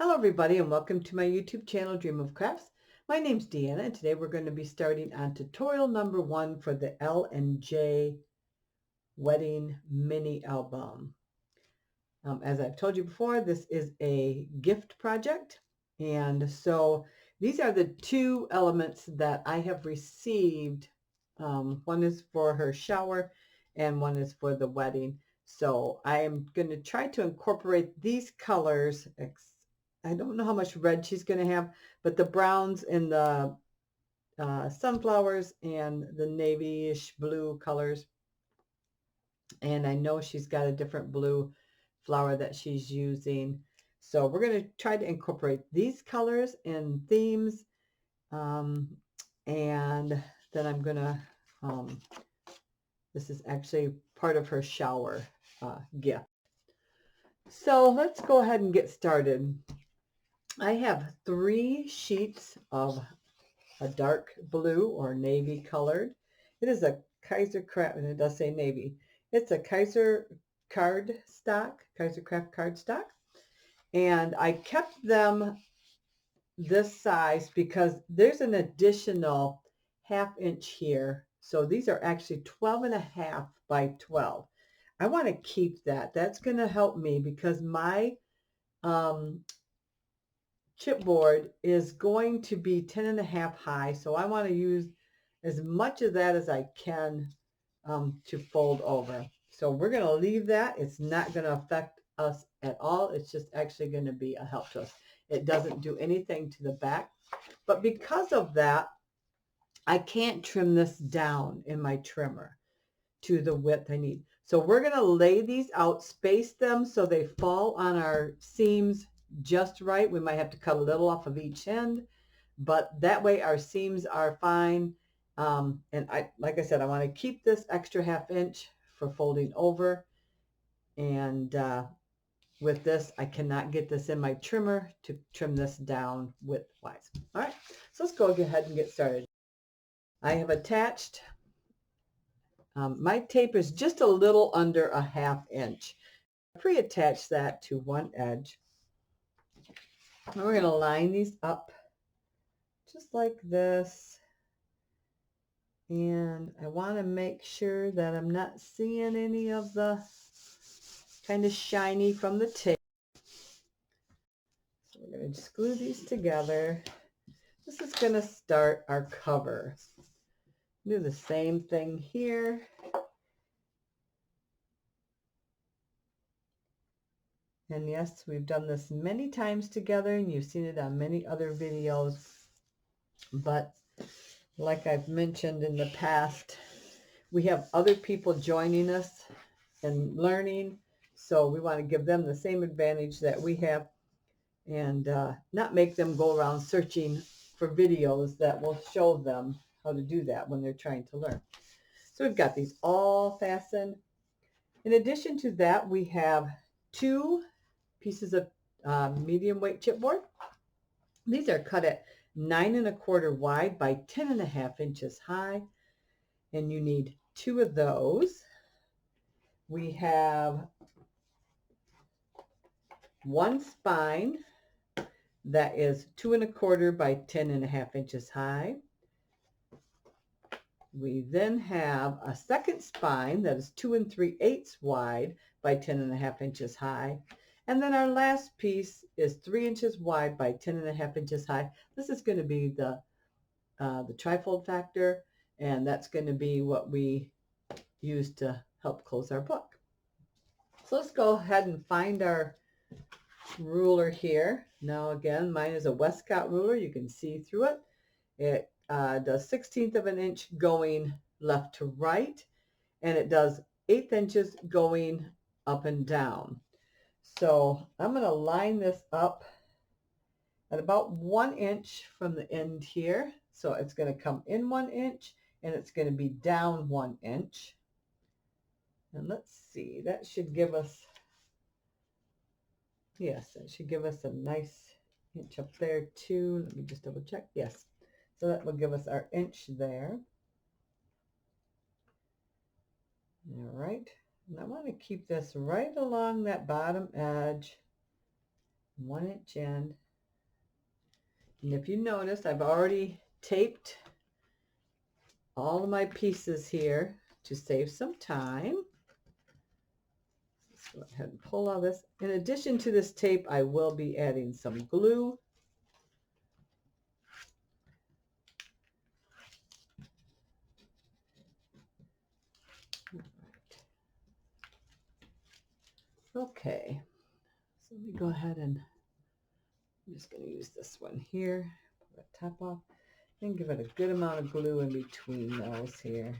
Hello everybody and welcome to my YouTube channel Dream of Crafts. My name's Deanna and today we're going to be starting on tutorial number 1 for the L&J Wedding Mini Album. As I've told you before, this is a gift project, and so these are the two elements that I have received. One is for her shower and one is for the wedding. So I am going to try to incorporate these colors. I don't know how much red she's going to have, but the browns and the sunflowers and the navy-ish blue colors. And I know she's got a different blue flower that she's using. So we're going to try to incorporate these colors and themes. And then I'm going to, this is actually part of her shower gift. So let's go ahead and get started. I have 3 sheets of a dark blue or navy colored. It is a Kaiser Craft, and it does say navy. It's a Kaiser cardstock, Kaiser Craft cardstock. And I kept them this size because there's an additional 1/2 inch here. So these are actually 12.5 by 12. I want to keep that. That's going to help me because my chipboard is going to be 10.5 high, so I want to use as much of that as I can to fold over. So we're going to leave that. It's not going to affect us at all. It's just actually going to be a help to us. It doesn't do anything to the back, but because of that, I can't trim this down in my trimmer to the width I need. So we're going to lay these out, space them so they fall on our seams just right. We might have to cut a little off of each end, but that way our seams are fine. And like I said, I want to keep this extra 1/2 inch for folding over. And with this, I cannot get this in my trimmer to trim this down width-wise. All right, so let's go ahead and get started. I have attached, my tape is just a little under a 1/2 inch. I pre-attached that to one edge. And we're going to line these up just like this. And I want to make sure that I'm not seeing any of the kind of shiny from the tape. So we're going to just glue these together. This is going to start our cover. Do the same thing here. And yes, we've done this many times together, and you've seen it on many other videos. But like I've mentioned in the past, we have other people joining us and learning. So we want to give them the same advantage that we have and not make them go around searching for videos that will show them how to do that when they're trying to learn. So we've got these all fastened. In addition to that, we have 2 pieces of medium weight chipboard. These are cut at 9 1/4 wide by 10.5 inches high, and you need 2 of those. We have 1 spine that is 2 1/4 by 10.5 inches high. We then have a second spine that is 2 3/8 wide by 10.5 inches high. And then our last piece is 3 inches wide by 10.5 inches high. This is going to be the trifold factor, and that's going to be what we use to help close our book. So let's go ahead and find our ruler here. Now again, mine is a Westcott ruler. You can see through it. It does 1/16 of an inch going left to right, and it does 1/8 inches going up and down. So I'm going to line this up at about 1 inch from the end here. So it's going to come in 1 inch and it's going to be down 1 inch. And let's see, that should give us, yes, that should give us a nice inch up there too. Let me just double check. Yes. So that will give us our inch there. All right. And I want to keep this right along that bottom edge 1-inch end. And if you notice, I've already taped all of my pieces here to save some time. Let's go ahead and pull all this. In addition to this tape, I will be adding some glue. Okay, so let me go ahead and I'm just going to use this one here, pull the top off, and give it a good amount of glue in between those here.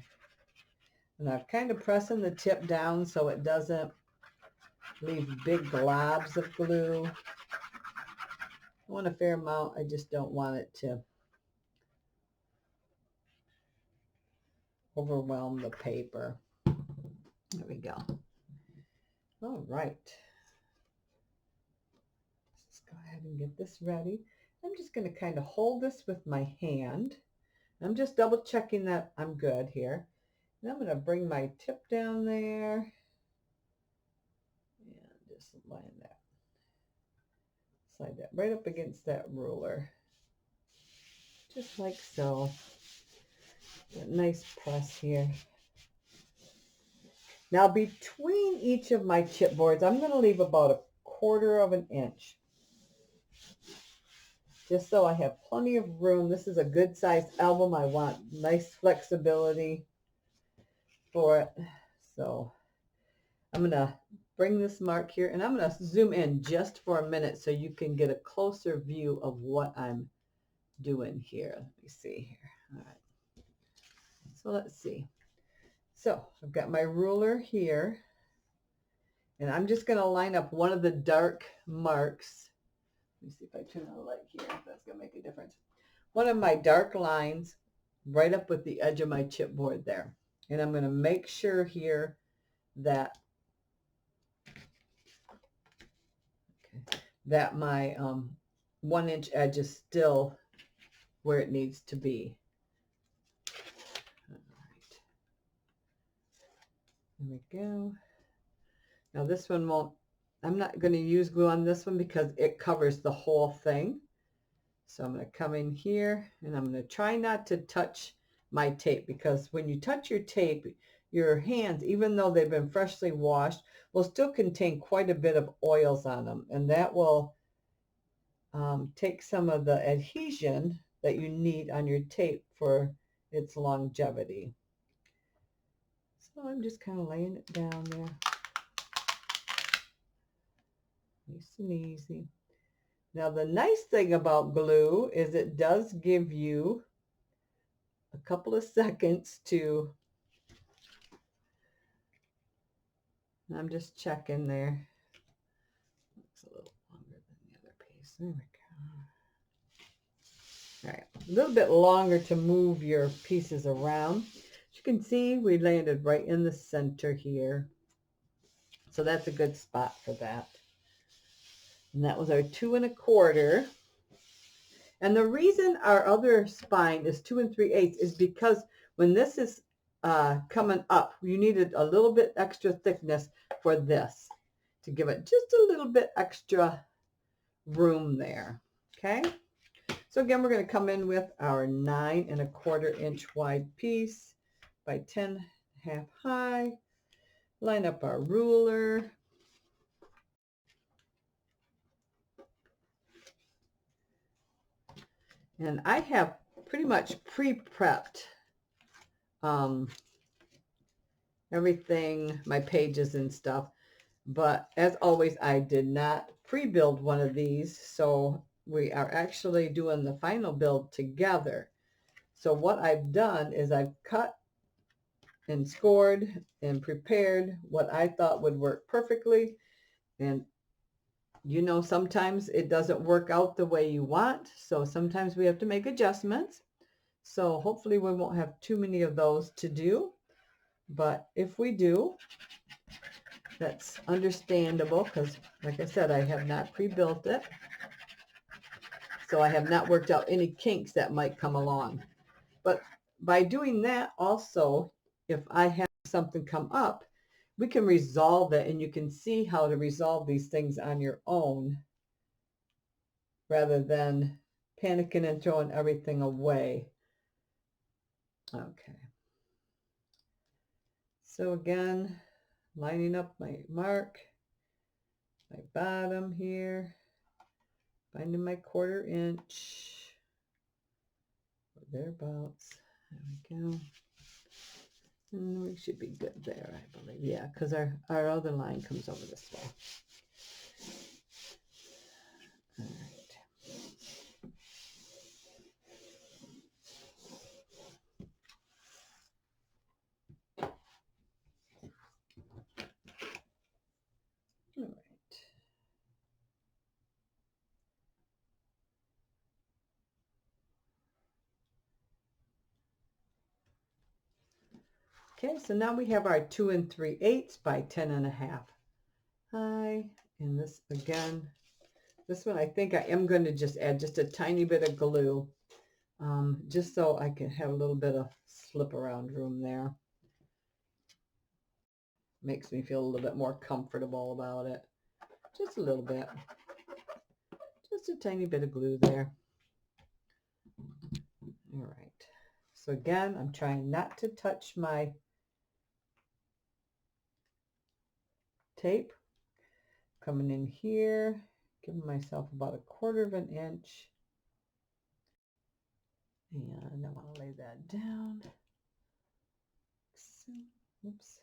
And I'm kind of pressing the tip down so it doesn't leave big globs of glue. I want a fair amount, I just don't want it to overwhelm the paper. There we go. All right. Let's go ahead and get this ready. I'm just going to kind of hold this with my hand. I'm just double checking that I'm good here. And I'm going to bring my tip down there and just line that. Slide that right up against that ruler. Just like so. A nice press here. Now between each of my chipboards, I'm going to leave about 1/4 of an inch. Just so I have plenty of room. This is a good sized album. I want nice flexibility for it. So I'm going to bring this mark here and I'm going to zoom in just for a minute so you can get a closer view of what I'm doing here. Let me see here. All right. So let's see. So I've got my ruler here and I'm just going to line up one of the dark marks. Let me see if I turn on the light here, if that's going to make a difference. One of my dark lines right up with the edge of my chipboard there. And I'm going to make sure here that my 1-inch edge is still where it needs to be. All right. There we go. Now this one won't, I'm not going to use glue on this one because it covers the whole thing. So I'm going to come in here and I'm going to try not to touch my tape, because when you touch your tape, your hands, even though they've been freshly washed, will still contain quite a bit of oils on them. And that will take some of the adhesion that you need on your tape for its longevity. So I'm just kind of laying it down there. Nice and easy. Now the nice thing about glue is it does give you a couple of seconds to, I'm just checking there. Looks a little longer than the other piece. There we go. All right, a little bit longer to move your pieces around. As you can see, we landed right in the center here. So that's a good spot for that. And that was our 2 1/4. And the reason our other spine is 2 3/8 is because when this is coming up, you needed a little bit extra thickness for this to give it just a little bit extra room there. Okay. So again, we're going to come in with our 9 1/4 inch wide piece by 10.5 high. Line up our ruler. And I have pretty much pre-prepped everything, my pages and stuff. But as always, I did not pre-build one of these. So we are actually doing the final build together. So what I've done is I've cut and scored and prepared what I thought would work perfectly. And you know, sometimes it doesn't work out the way you want. So sometimes we have to make adjustments. So hopefully we won't have too many of those to do. But if we do, that's understandable because, like I said, I have not pre-built it. So I have not worked out any kinks that might come along. But by doing that also, if I have something come up, we can resolve it, and you can see how to resolve these things on your own rather than panicking and throwing everything away. Okay. So again, lining up my mark, my bottom here, finding my 1/4 inch, or thereabouts. There we go. And we should be good there, I believe. Yeah, because our other line comes over this way. All right. All right. Okay, so now we have our 2 3/8 by 10.5 high, and this again, this one I think I am going to just add just a tiny bit of glue, just so I can have a little bit of slip around room there. Makes me feel a little bit more comfortable about it. Just a little bit, just a tiny bit of glue there. All right. So again, I'm trying not to touch my tape. Coming in here, giving myself about a 1/4 inch. And I want to lay that down. So, oops.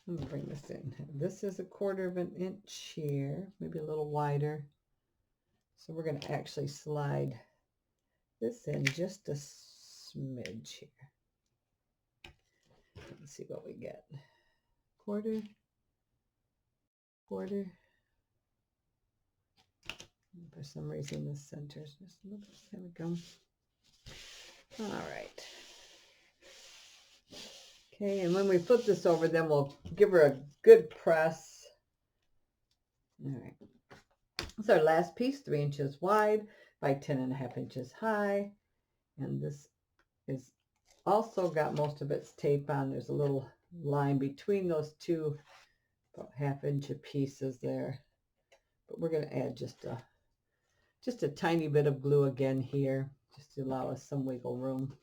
Let me bring this in. This is a 1/4 inch here, maybe a little wider. So we're going to actually slide this in just a smidge here. Let's see what we get. 1/4. For some reason, the center's just a little bit. There we go. All right. Okay, and when we flip this over, then we'll give her a good press. All right. It's our last piece, 3 inches wide by 10.5 inches high. And this is also got most of its tape on. There's a little line between those two, about 1/2 inch pieces there. But we're going to add just a tiny bit of glue again here, just to allow us some wiggle room.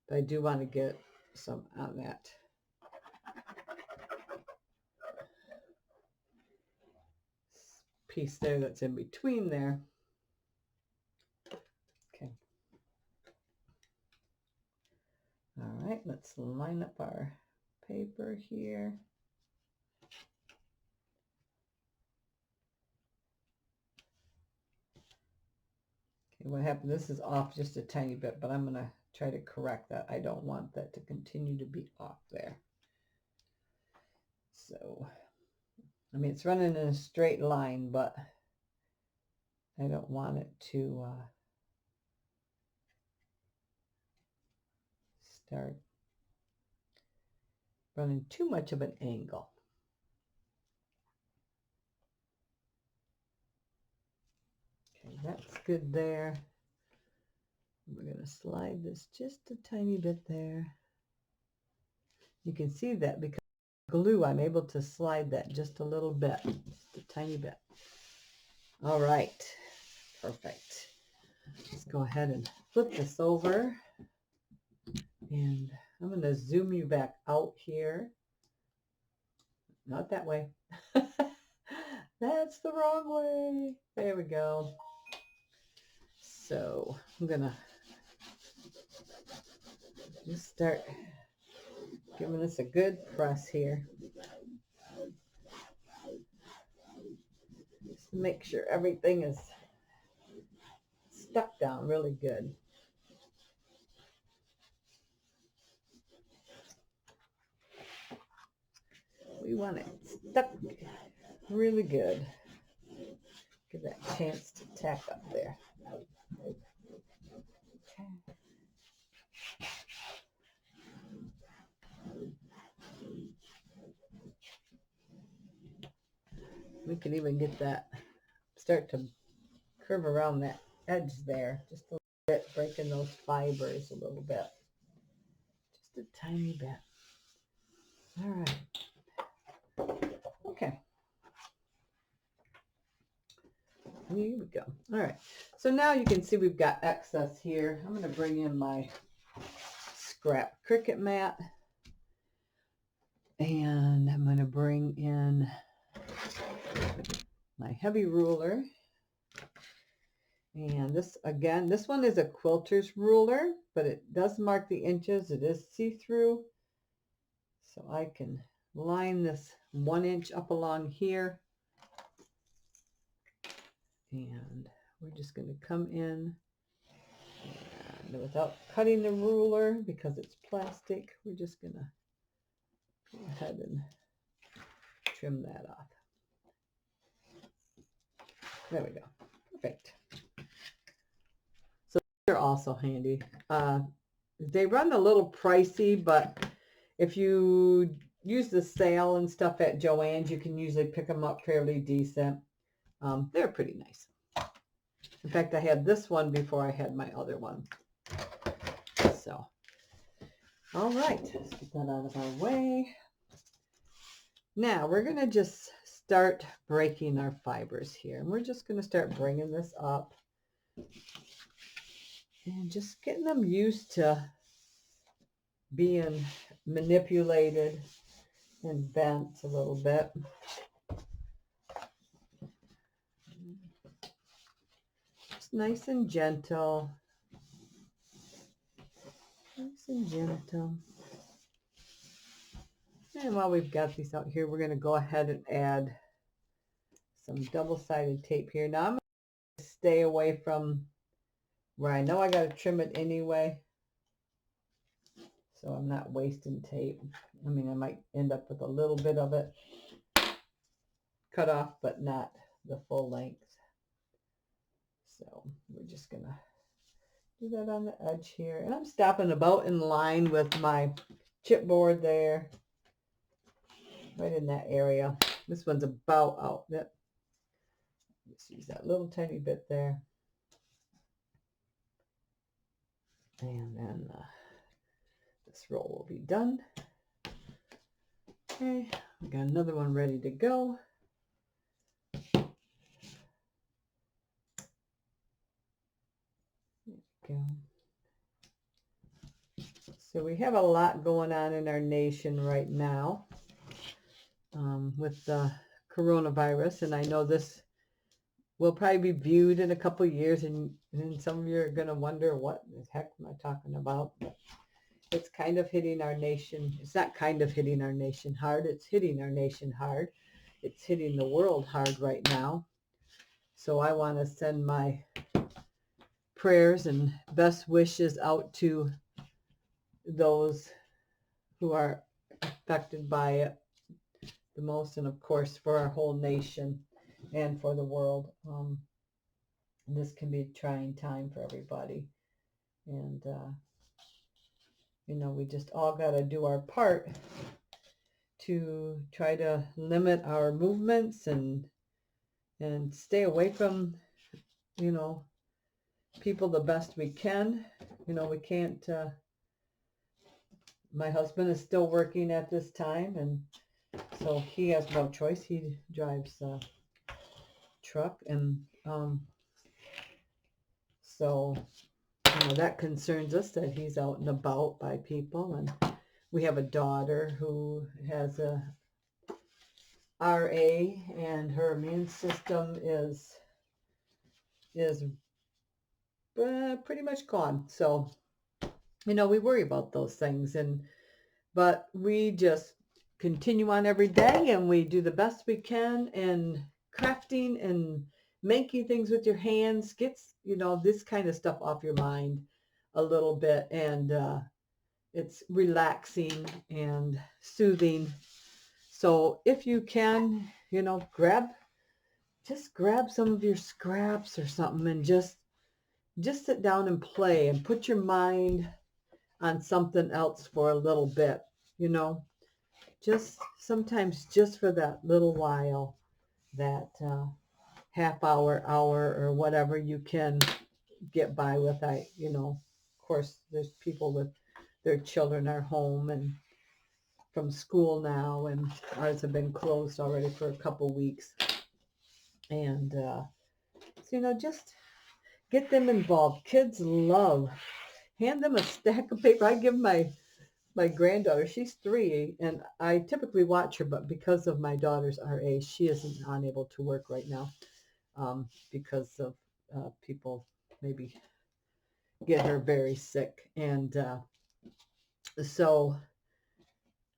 But I do want to get some on that piece there that's in between there. Okay. All right, let's line up our paper here. Okay, what happened, this is off just a tiny bit, but I'm going to try to correct that. I don't want that to continue to be off there. So, I mean, it's running in a straight line, but I don't want it to start running too much of an angle. Okay, that's good there. We're going to slide this just a tiny bit there. You can see that because of glue, I'm able to slide that just a little bit, just a tiny bit. All right, perfect. Let's go ahead and flip this over. And I'm going to zoom you back out here. Not that way. That's the wrong way. There we go. So I'm going to just start giving this a good press here. Just to make sure everything is stuck down really good. We want it stuck really good. Give that chance to tack up there. Okay. We can even get that, start to curve around that edge there just a little breaking those fibers a little bit. Just a tiny bit. All right. Okay. Here we go. All right. So now you can see we've got excess here. I'm going to bring in my scrap Cricut mat. And I'm going to bring in my heavy ruler. And this, again, this one is a quilter's ruler, but it does mark the inches. It is see-through. So I can line this 1 inch up along here. And we're just going to come in and without cutting the ruler because it's plastic, we're just going to go ahead and trim that off. There we go. Perfect. So they're also handy. They run a little pricey, but if you use the sale and stuff at Joann's, you can usually pick them up fairly decent. They're pretty nice. In fact, I had this one before I had my other one. So, all right, let's get that out of our way. Now we're going to just start breaking our fibers here. And we're just going to start bringing this up and just getting them used to being manipulated and bent a little bit. Just nice and gentle. Nice and gentle. And while we've got these out here, we're going to go ahead and add some double-sided tape here. Now I'm going to stay away from where I know I got to trim it anyway, so I'm not wasting tape. I mean, I might end up with a little bit of it cut off, but not the full length. So we're just going to do that on the edge here. And I'm stopping about in line with my chipboard there. Right in that area. This one's about out. Yep. Just use that little tiny bit there. And then this roll will be done. Okay, we got another one ready to go. There we go. So we have a lot going on in our nation right now. With the coronavirus, and I know this will probably be viewed in a couple of years, and some of you are going to wonder what the heck am I talking about. But it's kind of hitting our nation. It's not kind of hitting our nation hard. It's hitting our nation hard. It's hitting the world hard right now. So I want to send my prayers and best wishes out to those who are affected by it the most, and of course for our whole nation and for the world. This can be a trying time for everybody, and you know, we just all got to do our part to try to limit our movements and stay away from, you know, people the best we can. You know, we can't my husband is still working at this time, and so he has no choice. He drives a truck, and so you know, that concerns us that he's out and about by people. And we have a daughter who has a RA, and her immune system is pretty much gone. So you know, we worry about those things, but we just continue on every day, and we do the best we can, and crafting and making things with your hands gets, you know, this kind of stuff off your mind a little bit, and it's relaxing and soothing. So if you can, you know, just grab some of your scraps or something, and just sit down and play and put your mind on something else for a little bit, you know. Just sometimes, just for that little while, that half hour, or whatever, you can get by with. Of course, there's people with their children are home and from school now, and ours have been closed already for a couple weeks. And so, just get them involved. Kids love. Hand them a stack of paper. I give my granddaughter, she's 3, and I typically watch her, but because of my daughter's RA, she isn't unable to work right now because of people maybe get her very sick. And so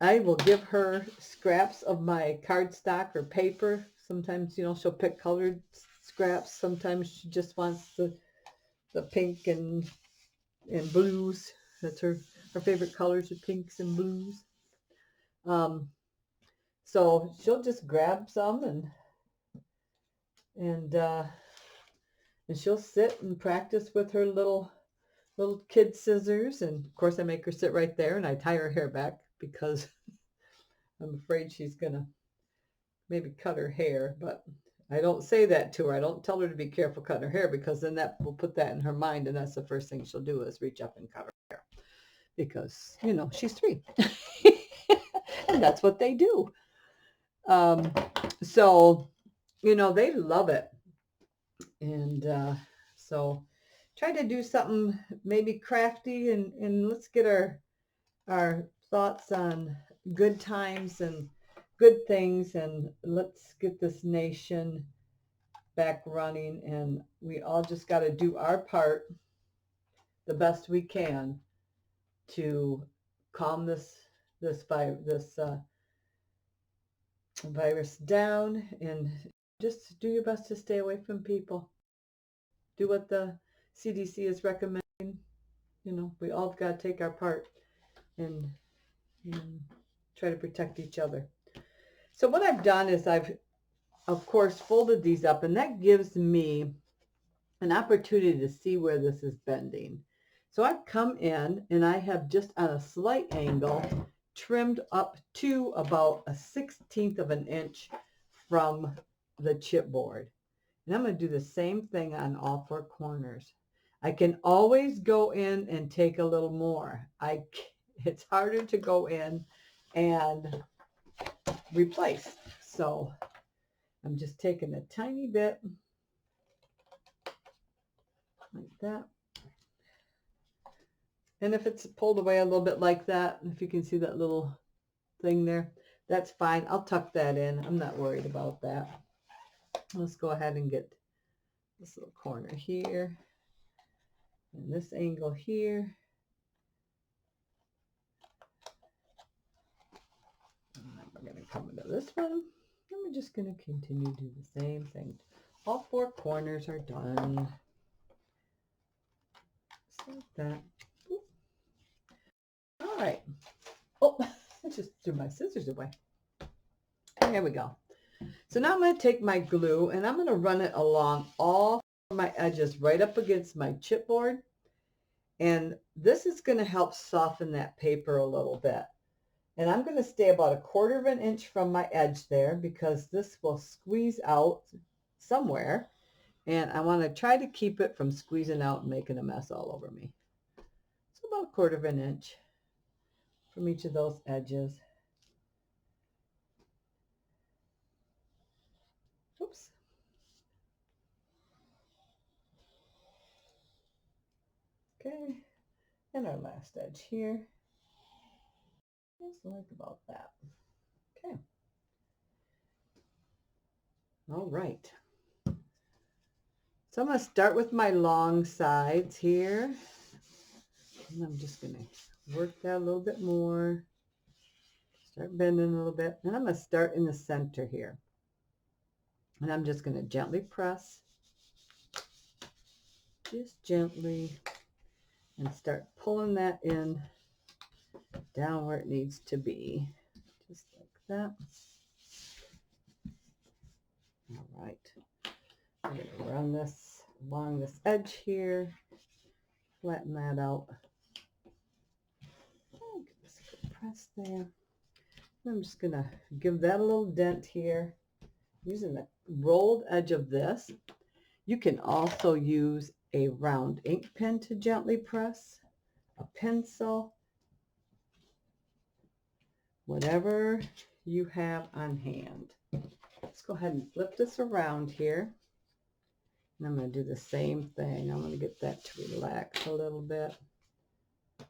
I will give her scraps of my cardstock or paper. Sometimes, she'll pick colored scraps. Sometimes she just wants the pink and blues. That's her favorite colors are pinks and blues. So she'll just grab some and she'll sit and practice with her little kid scissors. And of course I make her sit right there and I tie her hair back because I'm afraid she's gonna maybe cut her hair, but I don't say that to her. I don't tell her to be careful cutting her hair because then that will put that in her mind, and that's the first thing she'll do is reach up and cut her hair because she's 3 and that's what they do. So they love it, and so try to do something maybe crafty, and let's get our thoughts on good times and good things, and let's get this nation back running, and we all just got to do our part the best we can to calm this virus down, and just do your best to stay away from people. Do what the CDC is recommending. We all got to take our part and try to protect each other. So what I've done is I've, of course, folded these up, and that gives me an opportunity to see where this is bending. So I've come in and I have just on a slight angle trimmed up to about a 1/16 of an inch from the chipboard. And I'm going to do the same thing on all 4 corners. I can always go in and take a little more. It's harder to go in and replace. So I'm just taking a tiny bit like that. And if it's pulled away a little bit like that, if you can see that little thing there, that's fine. I'll tuck that in. I'm not worried about that. Let's go ahead and get this little corner here and this angle here. And then we're going to come into this one. And we're just going to continue to do the same thing. All 4 corners are done. Just like that. All right. Oh, I just threw my scissors away. There we go. So now I'm going to take my glue and I'm going to run it along all my edges right up against my chipboard. And this is going to help soften that paper a little bit. And I'm going to stay about 1/4 of an inch from my edge there because this will squeeze out somewhere. And I want to try to keep it from squeezing out and making a mess all over me. So about 1/4 of an inch from each of those edges. Oops. Okay. And our last edge here. Just like about that. Okay. All right. So I'm going to start with my long sides here. And I'm just going to work that a little bit more. Start bending a little bit. And I'm going to start in the center here. And I'm just going to gently press. Just gently. And start pulling that in down where it needs to be. Just like that. All right. I'm going to run this along this edge here. Flatten that out. Give this a good press there. I'm just going to give that a little dent here using the rolled edge of this. You can also use a round ink pen to gently press, a pencil, whatever you have on hand. Let's go ahead and flip this around here. And I'm going to do the same thing. I'm going to get that to relax a little bit. There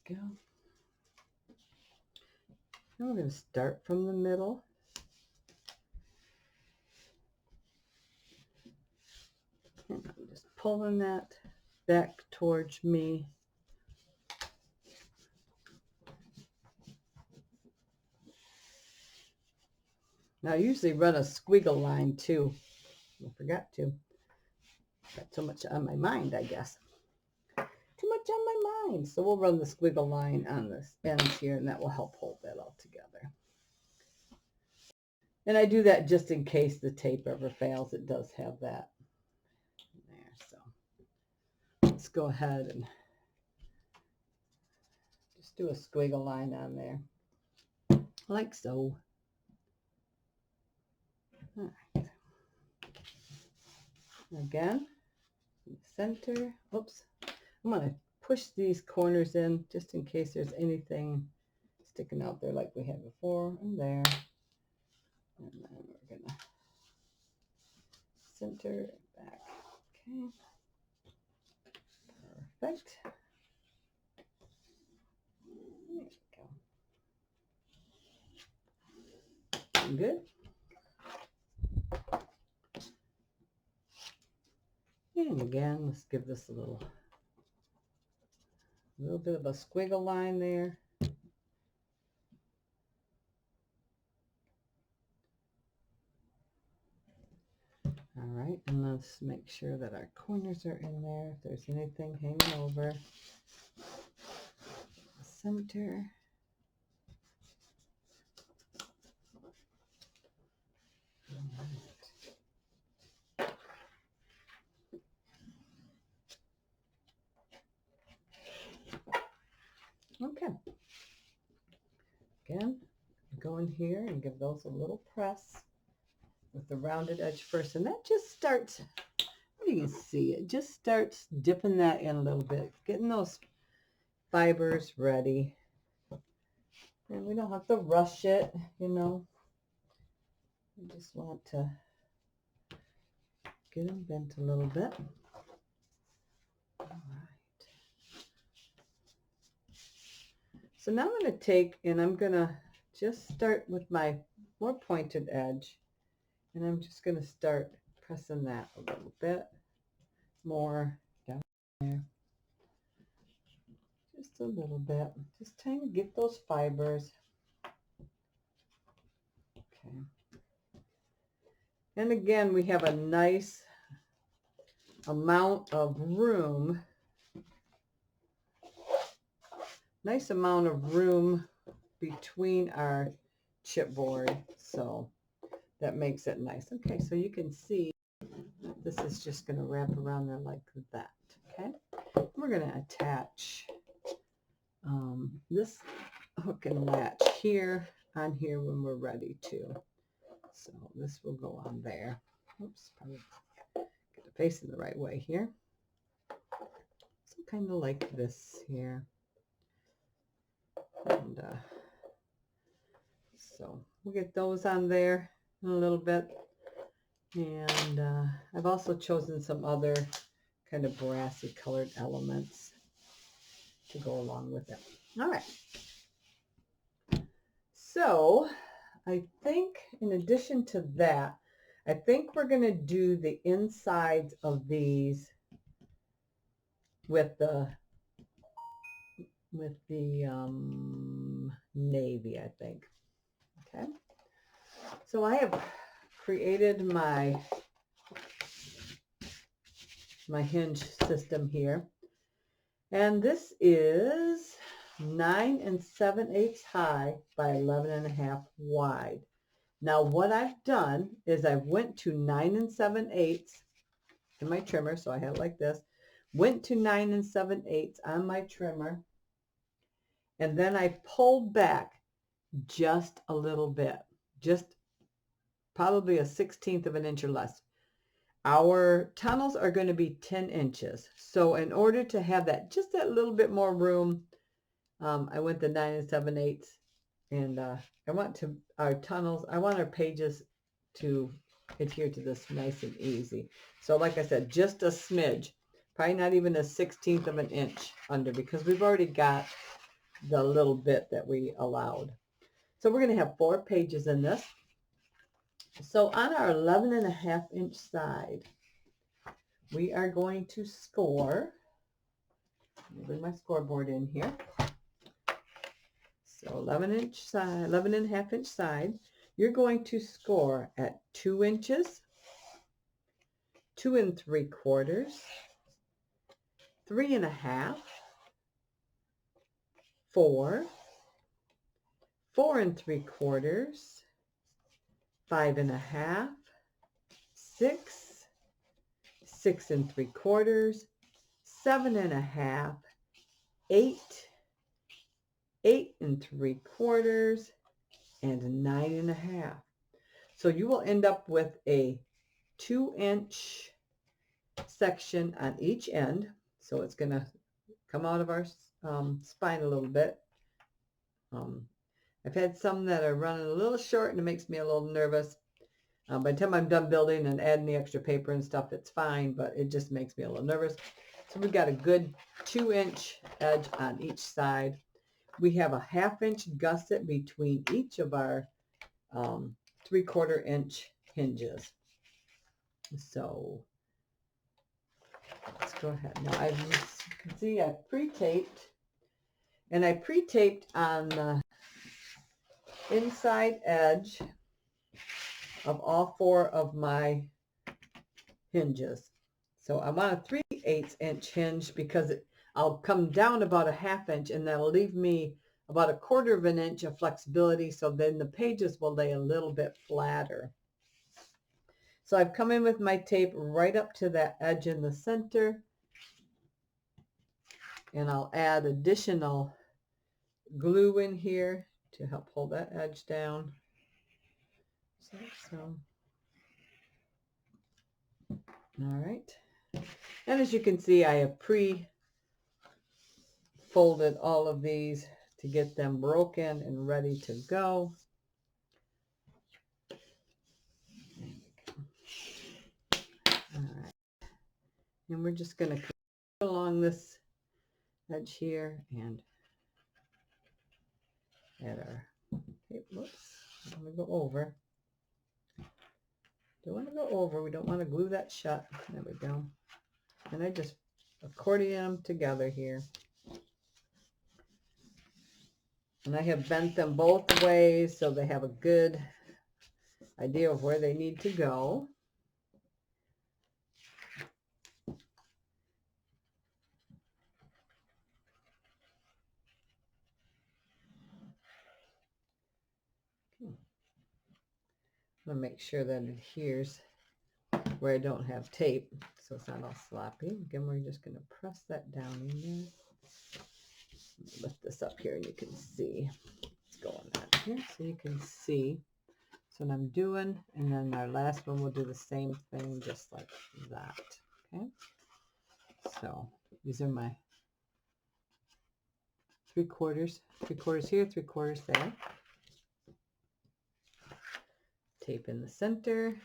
we go. Now we're going to start from the middle. And I'm just pulling that back towards me. Now I usually run a squiggle line too. I forgot to. Got so much on my mind, I guess. Too much on my mind. So we'll run the squiggle line on the ends here, and that will help hold that all together. And I do that just in case the tape ever fails. It does have that there. So let's go ahead and just do a squiggle line on there, like so. All right. Again, center. Oops. I'm going to push these corners in just in case there's anything sticking out there like we had before, and there. And then we're going to center it back. Okay. Perfect. There we go. Good. And again, let's give this a little bit of a squiggle line there. All right, and let's make sure that our corners are in there. If there's anything hanging over, center. Okay. Again, go in here and give those a little press with the rounded edge first, and that just starts, you can see it just starts dipping that in a little bit, getting those fibers ready. And we don't have to rush it, you know. We just want to get them bent a little bit. All right. So now I'm going to take, and I'm going to just start with my more pointed edge, and I'm just going to start pressing that a little bit more down there. Just a little bit. Just trying to get those fibers. Okay. And again, we have a nice amount of room. Nice amount of room between our chipboard. So that makes it nice. Okay, so you can see this is just going to wrap around there like that. Okay. We're going to attach this hook and latch here on here when we're ready to. So this will go on there. Oops, probably get it facing the right way here. So kind of like this here. And so we'll get those on there in a little bit. And I've also chosen some other kind of brassy colored elements to go along with it. All right. So I think in addition to that, I think we're going to do the insides of these with the navy, I think. Okay. So I have created my hinge system here. And this is 9 7/8 high by 11 1/2 wide. Now what I've done is I went to 9 7/8 in my trimmer, so I have it like this. Went to 9 7/8 on my trimmer, and then I pulled back just a little bit, just probably a 1/16 of an inch or less. Our tunnels are going to be 10 inches. So in order to have that, just that little bit more room, I went to 9 7/8, and I want to our tunnels, I want our pages to adhere to this nice and easy. So like I said, just a smidge, probably not even a 1/16 of an inch under, because we've already got the little bit that we allowed. So we're going to have 4 pages in this. So on our 11.5-inch side, we are going to score. Let me bring my scoreboard in here. So 11-inch side, 11.5-inch side, you're going to score at 2 inches, 2 3/4, 3 1/2, 4, 4 3/4, 5 1/2, 6, 6 3/4, 7 1/2, 8, 8 3/4, and 9 1/2. So you will end up with a 2-inch section on each end. So it's going to come out of our spine a little bit. I've had some that are running a little short, and it makes me a little nervous. By the time I'm done building and adding the extra paper and stuff, it's fine, but it just makes me a little nervous. So we've got a good 2-inch edge on each side. We have a 1/2 inch gusset between each of our 3/4 inch hinges. So let's go ahead. Now, as you can see, I pre-taped, and I pre-taped on the inside edge of all 4 of my hinges. So I want a 3/8 inch hinge, because I'll come down about a 1/2 inch, and that'll leave me about a 1/4 of an inch of flexibility. So then the pages will lay a little bit flatter. So I've come in with my tape right up to that edge in the center, and I'll add additional glue in here to help hold that edge down. So. All right. And as you can see, I have pre-folded all of these to get them broken and ready to go. All right. And we're just going to cut along this edge here and add our tape. Whoops. I'm going to go over. Don't want to go over. We don't want to glue that shut. There we go. And I just accordion them together here. And I have bent them both ways so they have a good idea of where they need to go. I'm going to make sure that it adheres where I don't have tape, so it's not all sloppy. Again, we're just going to press that down in there. Lift this up here and you can see what's going on here. So you can see what I'm doing. And then our last one, we'll do the same thing just like that. Okay. So these are my 3/4 here, 3/4 there. Tape in the center.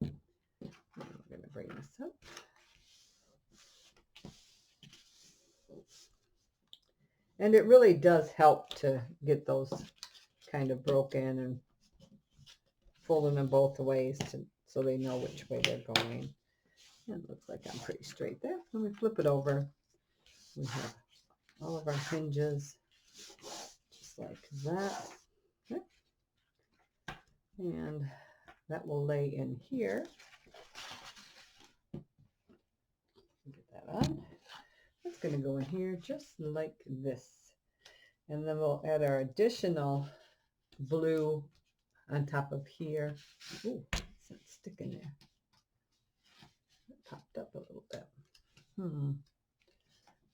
I'm going to bring this up. And it really does help to get those kind of broken and folding them both ways so they know which way they're going. And it looks like I'm pretty straight there. When we flip it over, we have all of our hinges just like that. Okay. And that will lay in here. Get that on. That's going to go in here just like this. And then we'll add our additional blue on top of here. Ooh, it's sticking there. It popped up a little bit. I'm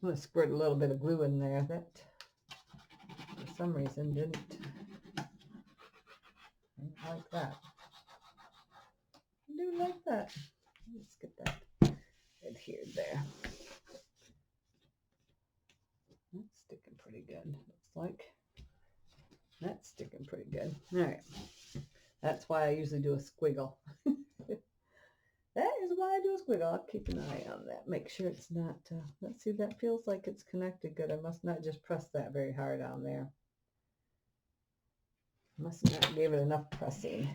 going to squirt a little bit of glue in there. That some reason didn't like that. I do like that. Let's get that adhered there. That's sticking pretty good, looks like. That's sticking pretty good. All right. That's why I usually do a squiggle. That is why I do a squiggle. I'll keep an eye on that. Make sure it's not, let's see, that feels like it's connected good. I must not just press that very hard on there. Must not give it enough pressing.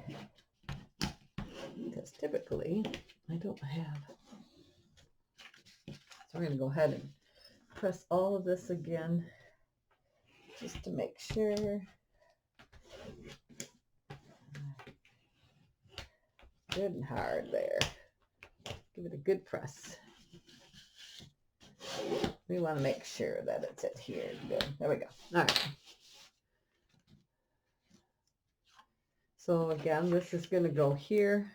Because typically, I don't have. So we're going to go ahead and press all of this again. Just to make sure. Good and hard there. Give it a good press. We want to make sure that it's adhered good. There we go. All right. So again, this is going to go here.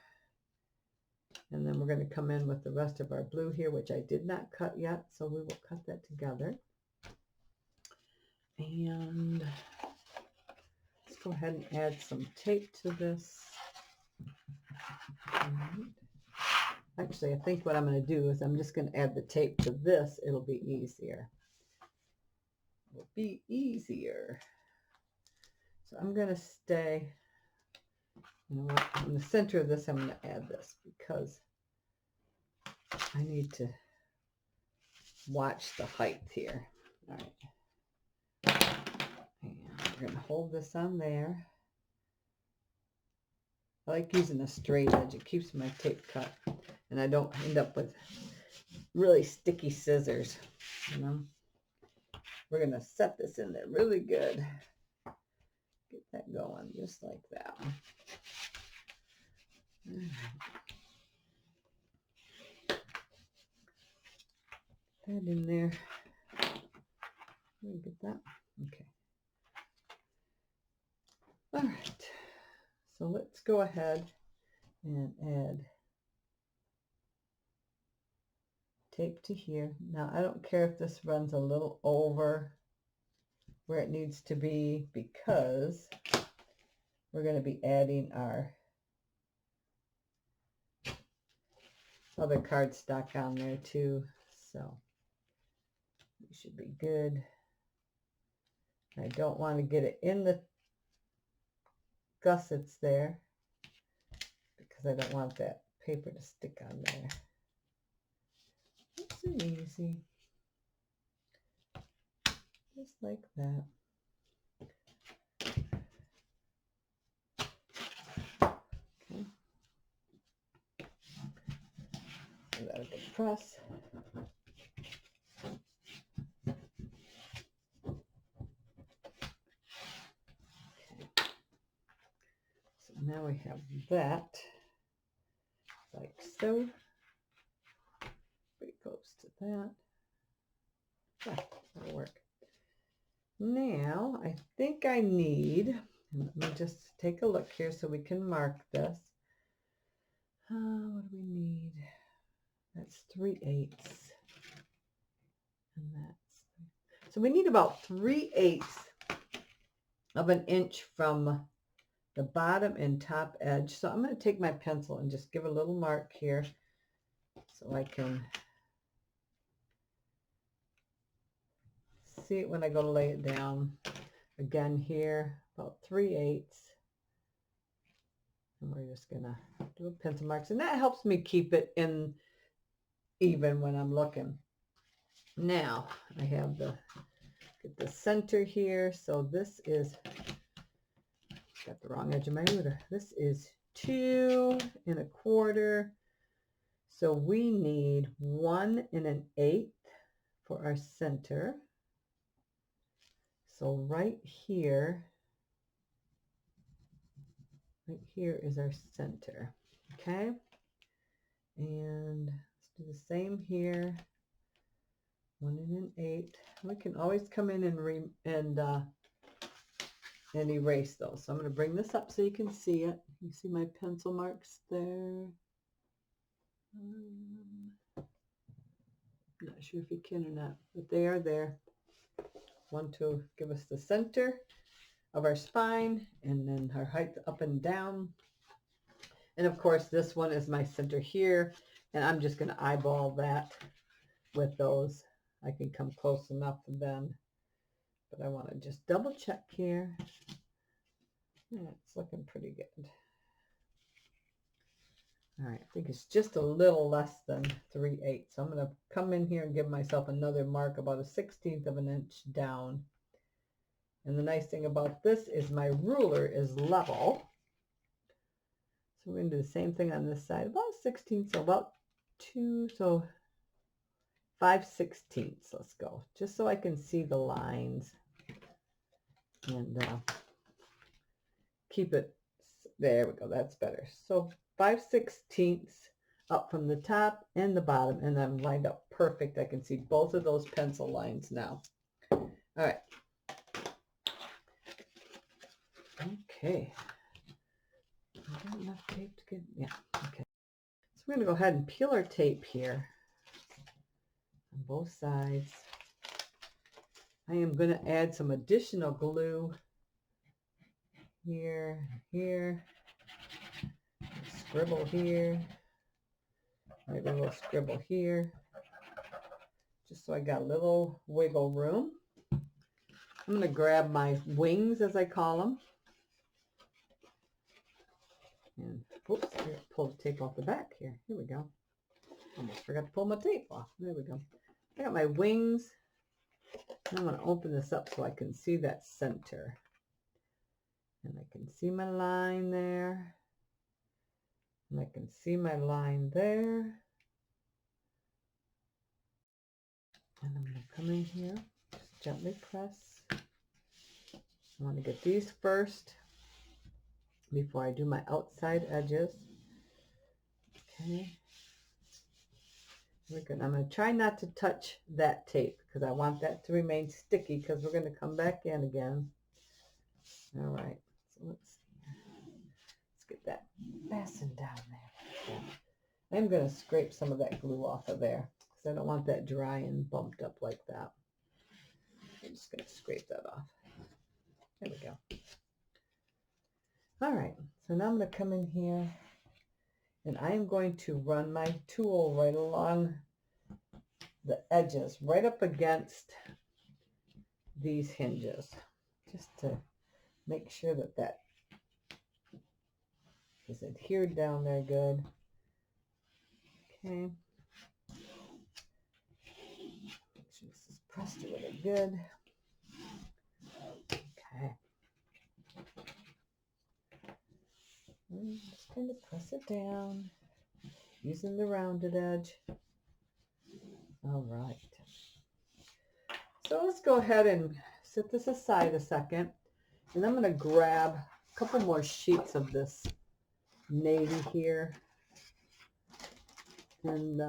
And then we're going to come in with the rest of our blue here, which I did not cut yet. So we will cut that together. And let's go ahead and add some tape to this. Actually, I think what I'm going to do is I'm just going to add the tape to this. It'll be easier. It'll be easier. So I'm going to stay, you know what, in the center of this, I'm going to add this because I need to watch the height here. All right. And we're going to hold this on there. I like using a straight edge. It keeps my tape cut. And I don't end up with really sticky scissors, you know. We're going to set this in there really good. Get that going just like that. That in there. Let me get that. Okay. All right. So let's go ahead and add tape to here. Now, I don't care if this runs a little over where it needs to be because we're going to be adding our other cardstock on there too. So we should be good. I don't want to get it in the gussets there because I don't want that paper to stick on there. It's easy. Just like that. Okay. Give that a good press. So now we have that, like so. Pretty close to that. Yeah, that'll work. Now, I think I need, let me just take a look here so we can mark this. What do we need? That's 3/8. And that's, so we need about 3/8 of an inch from the bottom and top edge. So I'm going to take my pencil and just give a little mark here so I can see it when I go to lay it down. Again here, about 3/8. And we're just going to do a pencil marks. And that helps me keep it in even when I'm looking. Now, I have get the center here. So this is, got the wrong edge of my ruler. This is 2 1/4. So we need 1 1/8 for our center. So right here is our center. Okay. And let's do the same here. 1 1/8. We can always come in and erase those. So I'm going to bring this up so you can see it. You see my pencil marks there. I'm not sure if you can or not, but they are there. one to give us the center of our spine, and then our height up and down. And of course, this one is my center here, and I'm just going to eyeball that with those. I can come close enough then, but I want to just double check here. Yeah, it's looking pretty good. All right, I think it's just a little less than 3/8. So I'm going to come in here and give myself another mark about a 1/16 of an inch down. And the nice thing about this is my ruler is level. So we're going to do the same thing on this side, about 16, so about 2, so 5/16. Let's go, just so I can see the lines and keep it. There we go, that's better. So 5/16 up from the top and the bottom, and I'm lined up perfect. I can see both of those pencil lines now. All right. Okay. I got enough tape to get, yeah, okay. So we're going to go ahead and peel our tape here on both sides. I am going to add some additional glue here, here, scribble here, maybe a little scribble here, just so I got a little wiggle room. I'm going to grab my wings, as I call them, and oops, here, pull the tape off the back here. Here we go. Almost forgot to pull my tape off. There we go. I got my wings. I'm going to open this up so I can see that center. And I can see my line there. And I can see my line there. And I'm going to come in here, just gently press. I want to get these first before I do my outside edges. Okay. We're good. I'm going to try not to touch that tape because I want that to remain sticky because we're going to come back in again. All right. So let's get that fastened down there. Yeah. I'm going to scrape some of that glue off of there because I don't want that dry and bumped up like that. I'm just going to scrape that off. There we go. All right. So now I'm going to come in here and I am going to run my tool right along the edges, right up against these hinges, just to make sure that that is adhered down there good. Okay. Make sure this is pressed really good. Okay. And just kind of press it down using the rounded edge. All right. So let's go ahead and set this aside a second. And I'm going to grab a couple more sheets of this navy here. And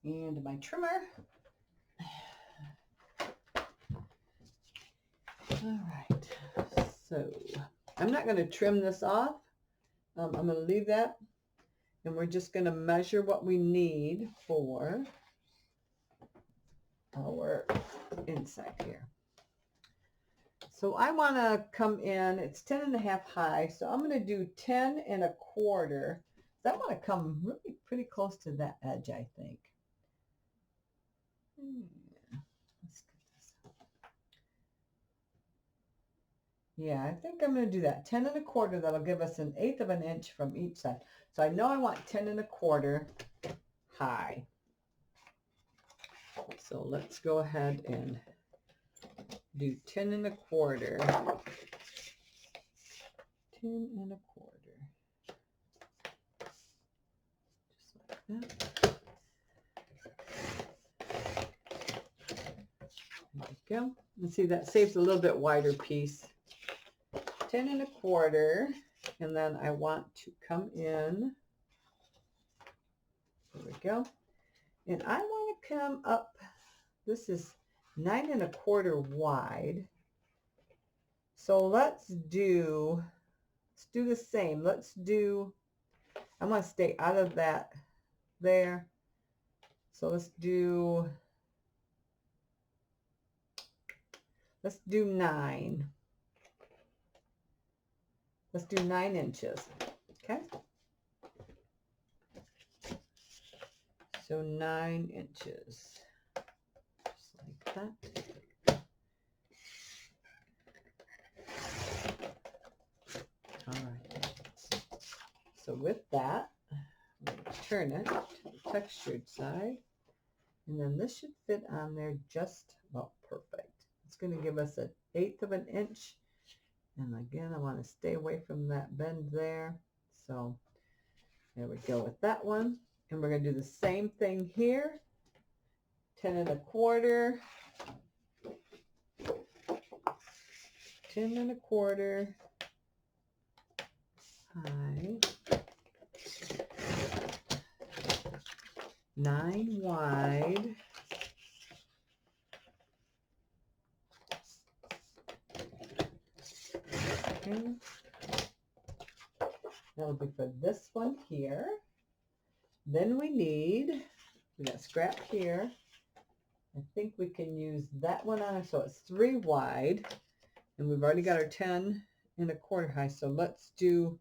and my trimmer. All right, so I'm not going to trim this off. I'm going to leave that, and we're just going to measure what we need for our inside here. So I want to come in, it's 10.5 high, so I'm going to do 10.25. So I want to come really pretty close to that edge, I think. Let's get this up. Yeah, I think I'm going to do that. 10.25, that'll give us 1/8 of an inch from each side. So I know I want 10.25 high. So let's go ahead and do 10.25. 10.25. Just like that. There we go. And see, that saves a little bit wider piece. 10.25, and then I want to come in. There we go. And I want to come up. This is 9.25 wide. So let's do Let's do the same. Let's do, I want to stay out of that there. So let's do 9. Let's do 9 inches. Okay. So 9 inches. Just like that. All right. So with that, I'm going to turn it to the textured side. And then this should fit on there just about perfect. It's going to give us 1/8 of an inch. And again, I want to stay away from that bend there. So there we go with that one. And we're going to do the same thing here. 10 1/4. 10 1/4. High. 9 wide. Okay. That'll be for this one here. Then we got scrap here. I think we can use that one on it. So it's 3 wide. And we've already got our 10 1/4 high. So let's do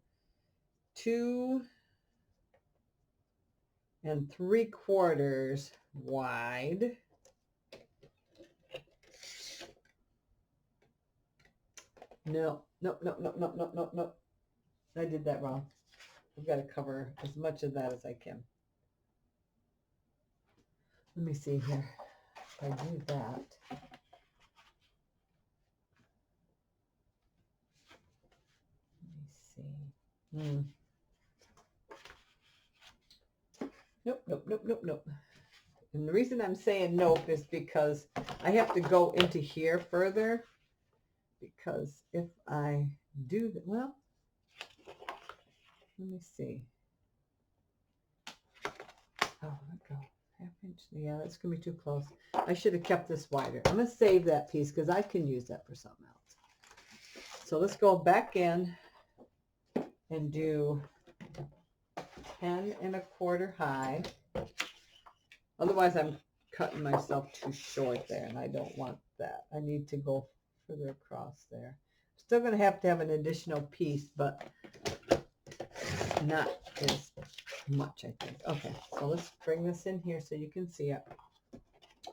2 3/4 wide. No. I did that wrong. I've got to cover as much of that as I can. Let me see here. If I do that. Let me see. Nope. And the reason I'm saying nope is because I have to go into here further. Because if I do that, well, let me see. Oh, let go. 1/2 inch. Yeah, that's going to be too close. I should have kept this wider. I'm going to save that piece because I can use that for something else. So let's go back in and do 10 1/4 high. Otherwise, I'm cutting myself too short there, and I don't want that. I need to go further across there. Still going to have an additional piece, but not as much, I think. Okay, so let's bring this in here so you can see it.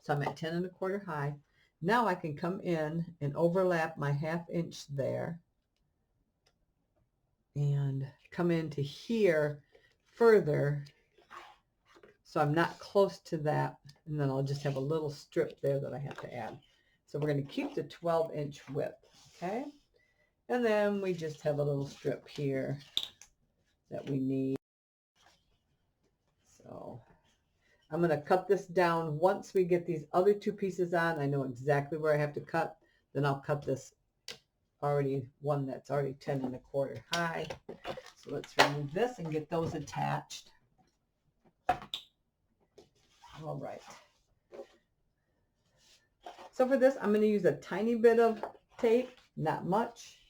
So I'm at 10 1/4 high. Now I can come in and overlap my 1/2 inch there and come into here further so I'm not close to that, and then I'll just have a little strip there that I have to add. So we're going to keep the 12 inch width, okay? And then we just have a little strip here that we need. So I'm going to cut this down once we get these other 2 pieces on. I know exactly where I have to cut. Then I'll cut this one that's already 10 1/4 high. So let's remove this and get those attached. All right. So for this, I'm going to use a tiny bit of tape, not much,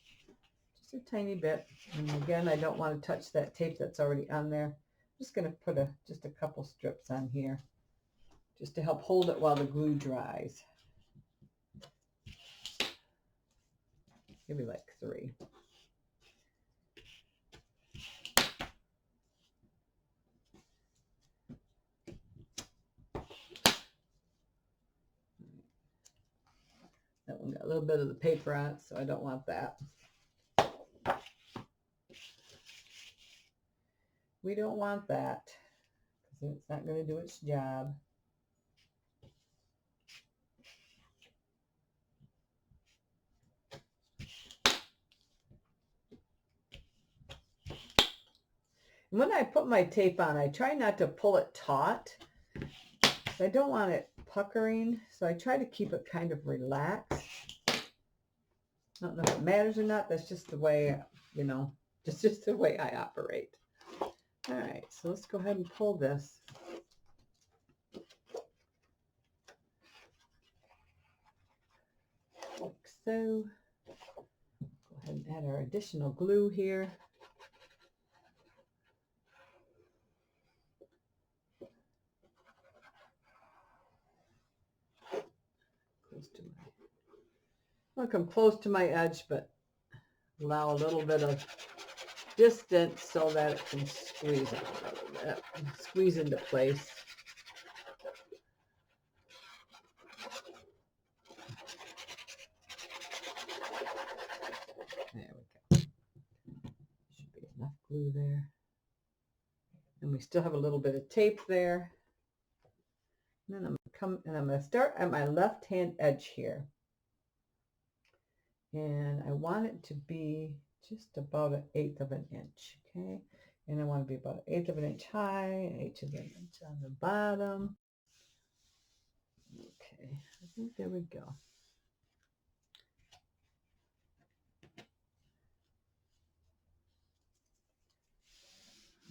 just a tiny bit. And again, I don't want to touch that tape that's already on there. I'm just going to put just a couple strips on here just to help hold it while the glue dries. Maybe like 3. That one got a little bit of the paper on it, so I don't want that. We don't want that because it's not going to do its job. And when I put my tape on, I try not to pull it taut. I don't want it puckering, so I try to keep it kind of relaxed. I don't know if it matters or not. That's just the way, just the way I operate. All right, so let's go ahead and pull this. Like so. Go ahead and Add our additional glue here. I'll come close to my edge, but allow a little bit of distance so that it can squeeze out a little bit, squeeze into place. There we go. Should be enough glue there. And we still have a little bit of tape there. And then I'm going to start at my left hand edge here. And I want it to be just about 1/8 of an inch, okay? And I want to be about 1/8 of an inch high, 1/8 of an inch on the bottom. Okay, I think there we go.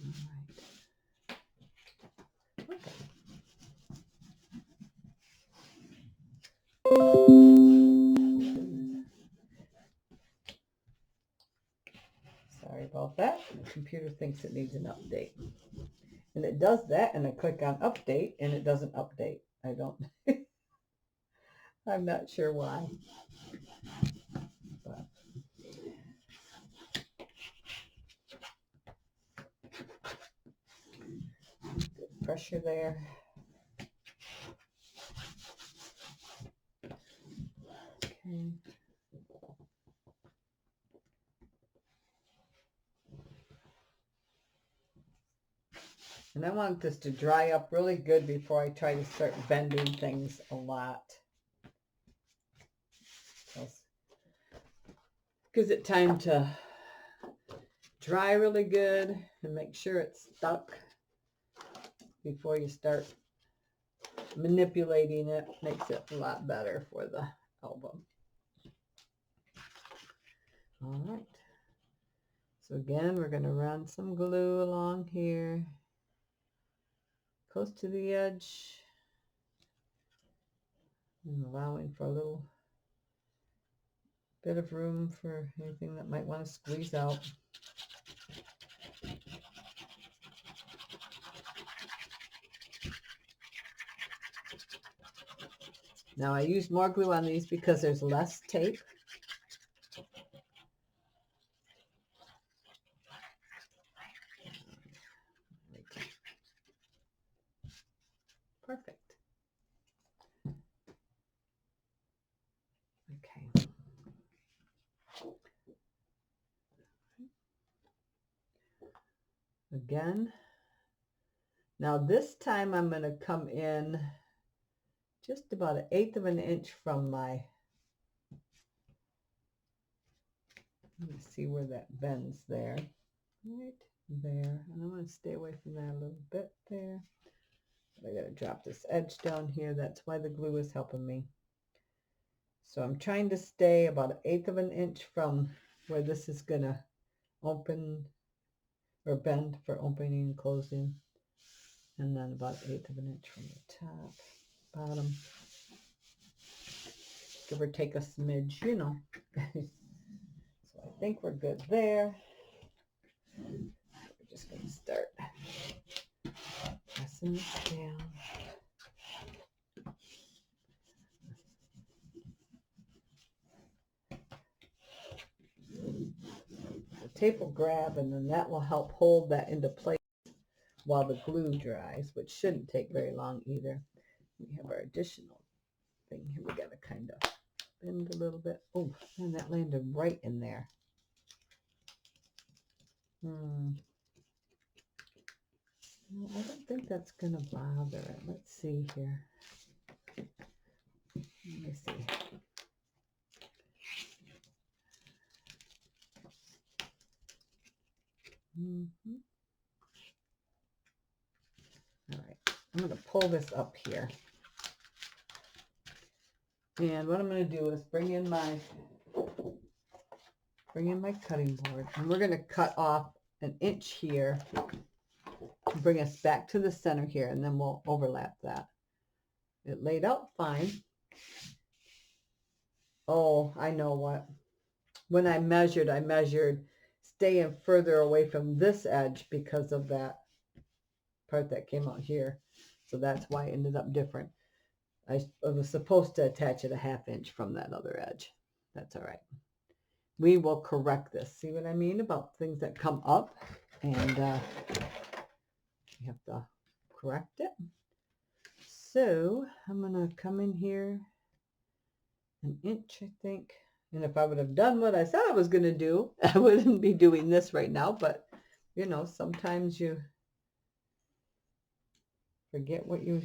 All right. Okay. Sorry about that. The computer thinks it needs an update. And it does that, and I click on update, and it doesn't update. I don't, I'm not sure why. But good pressure there. Okay. And I want this to dry up really good before I try to start bending things a lot. Gives it time to dry really good and make sure it's stuck before you start manipulating it. Makes it a lot better for the album. All right. So again, we're going to run some glue along here, close to the edge, and allowing for a little bit of room for anything that might want to squeeze out. Now I use more glue on these because there's less tape. Perfect. Okay. Again. Now this time I'm going to come in just about 1/8 of an inch from my, let me see where that bends there, right there. And I'm going to stay away from that a little bit there. I got to drop this edge down here. That's why the glue is helping me. So I'm trying to stay about 1/8 of an inch from where this is going to open or bend for opening and closing. And then about 1/8 of an inch from the top, bottom. Give or take a smidge, you know. So I think we're good there. We're just going to start pressing this down. The tape will grab, and then that will help hold that into place while the glue dries, which shouldn't take very long either. We have our additional thing here. We got to kind of bend a little bit. Oh, and that landed right in there. No, I don't think that's going to bother it. Let's see here. Let me see. All right, I'm going to pull this up here. And what I'm going to do is bring in my cutting board, and we're going to cut off 1 inch here and bring us back to the center here, and then we'll overlap that. It laid out fine. Oh, I know what. when I measured staying further away from this edge because of that part that came out here. So that's why it ended up different. I was supposed to attach it a 1/2 inch from that other edge. That's all right. We will correct this. See what I mean about things that come up, and you have to correct it. So I'm going to come in here 1 inch, I think. And if I would have done what I said I was going to do, I wouldn't be doing this right now. But, you know, sometimes you forget what you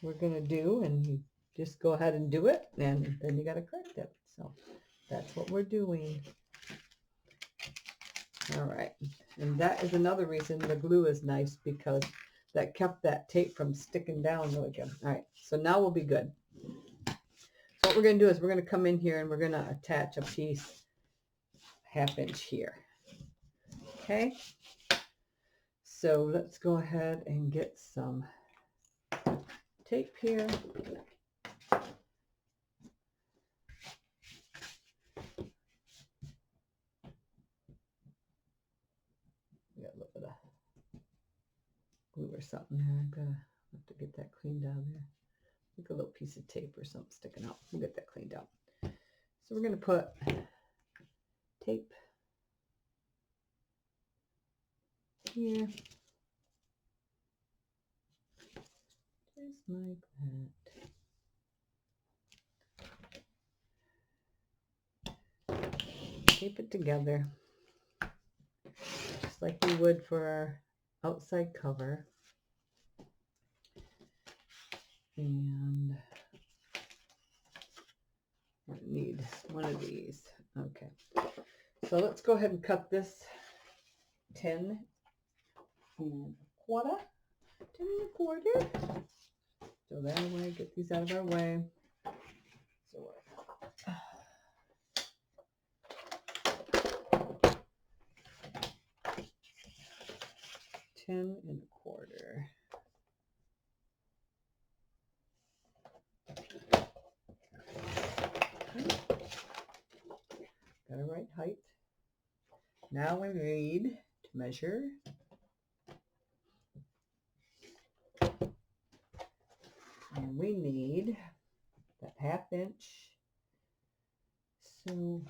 were going to do, and you just go ahead and do it, and then you got to correct it. So that's what we're doing. All right. And that is another reason the glue is nice, because that kept that tape from sticking down really good. All right. So now we'll be good. So what we're going to do is we're going to come in here and we're going to attach a piece 1/2 inch here. Okay. So let's go ahead and get some tape here. We got a little bit of glue or something there. I'm gonna have to get that cleaned out there. Like a little piece of tape or something sticking out. We'll get that cleaned out. So we're going to put tape here. Just like that. Tape it together. Just like we would for our outside cover. And I need one of these. Okay. So let's go ahead and cut this 10 1/4. 10 1/4. So that way, get these out of our way. So 10 1/4. Got a right height. Now we need to measure. And we need that 1/2 inch. So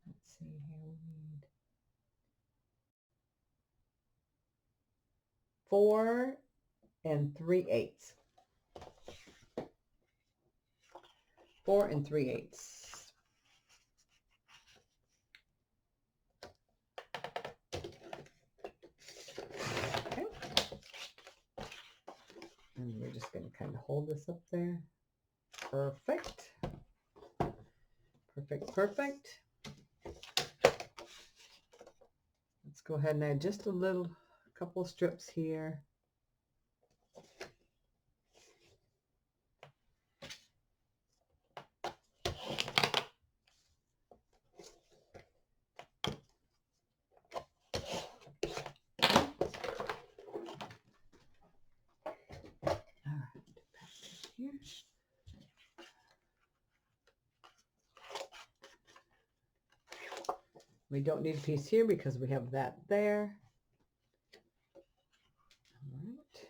let's see here. We need 4 3/8. 4 3/8. Okay. And we're just going to kind of hold this up there. Perfect. Perfect, perfect. Let's go ahead and add just a couple strips here. Here. We don't need a piece here because we have that there. All right.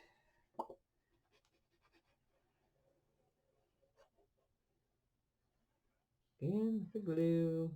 And the glue.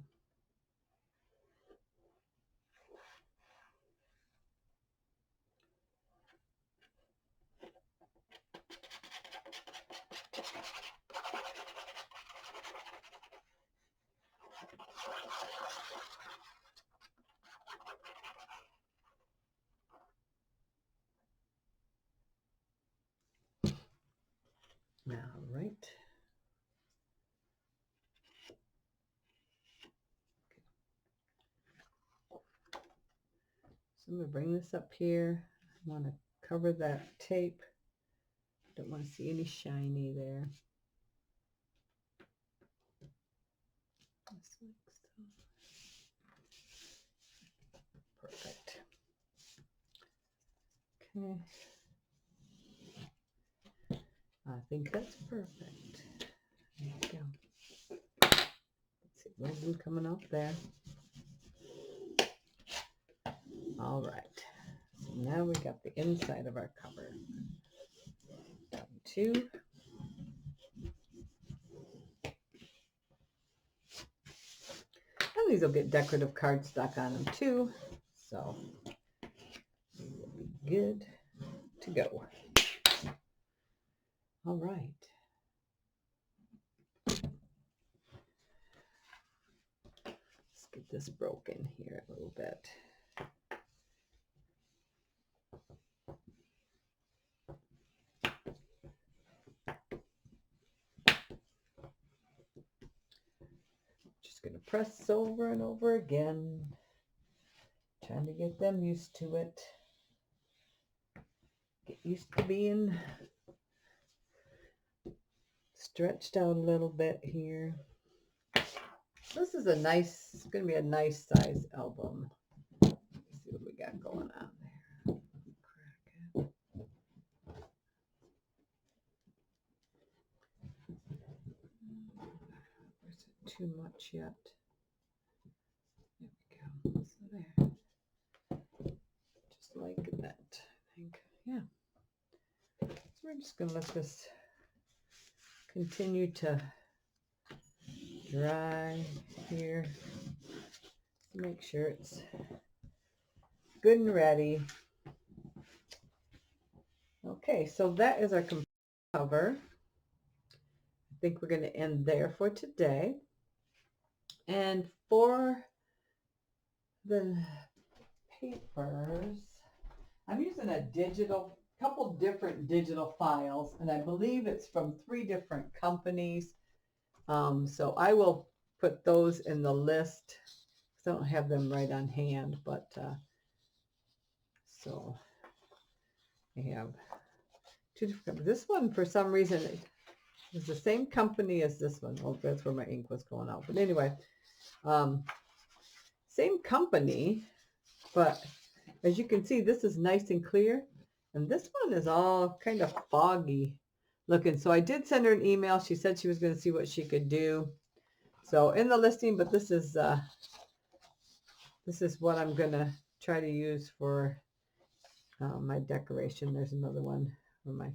All right. So I'm going to bring this up here. I want to cover that tape. Don't want to see any shiny there. Perfect. Okay. I think that's perfect. There we go. Let's see. little glue coming out there. All right. So now we got the inside of our cover. Down 2. And these will get decorative cardstock on them too. So these will be good to go. All right. Let's get this broken here a little bit. Just going to press over and over again, trying to get them used to it. Get used to being stretched out a little bit here. This is a nice, it's going to be a nice size album. Let's see what we got going on there. Crack it. Is it too much yet? There we go. So there. Just like that, I think. Yeah. So we're just going to let this continue to dry here. Make sure it's good and ready. Okay, so that is our cover. I think we're going to end there for today. And for the papers, I'm using a couple different digital files, and I believe it's from 3 different companies. So I will put those in the list. I don't have them right on hand, but so I have 2 different. This one, for some reason, is the same company as this one. Oh, that's where my ink was going out. But anyway, same company, but as you can see, this is nice and clear, and this one is all kind of foggy looking. So I did send her an email. She said she was going to see what she could do. So in the listing, but this is what I'm going to try to use for my decoration. There's another one where my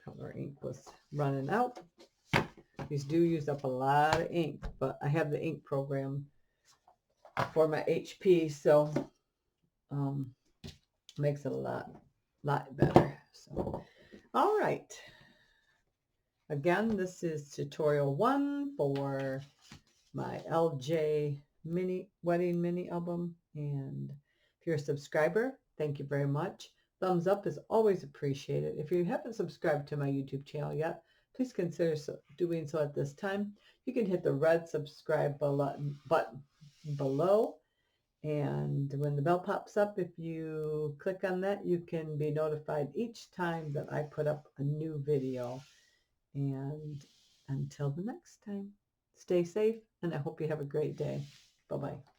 color ink was running out. These do use up a lot of ink, but I have the ink program for my HP, so makes it a lot better. So, all right. Again, this is tutorial 1 for my LJ wedding mini album, and if you're a subscriber, thank you very much. Thumbs up is always appreciated. If you haven't subscribed to my YouTube channel yet, please consider doing so at this time. You can hit the red subscribe button below, and when the bell pops up, if you click on that, you can be notified each time that I put up a new video. And until the next time, stay safe, and I hope you have a great day. Bye-bye.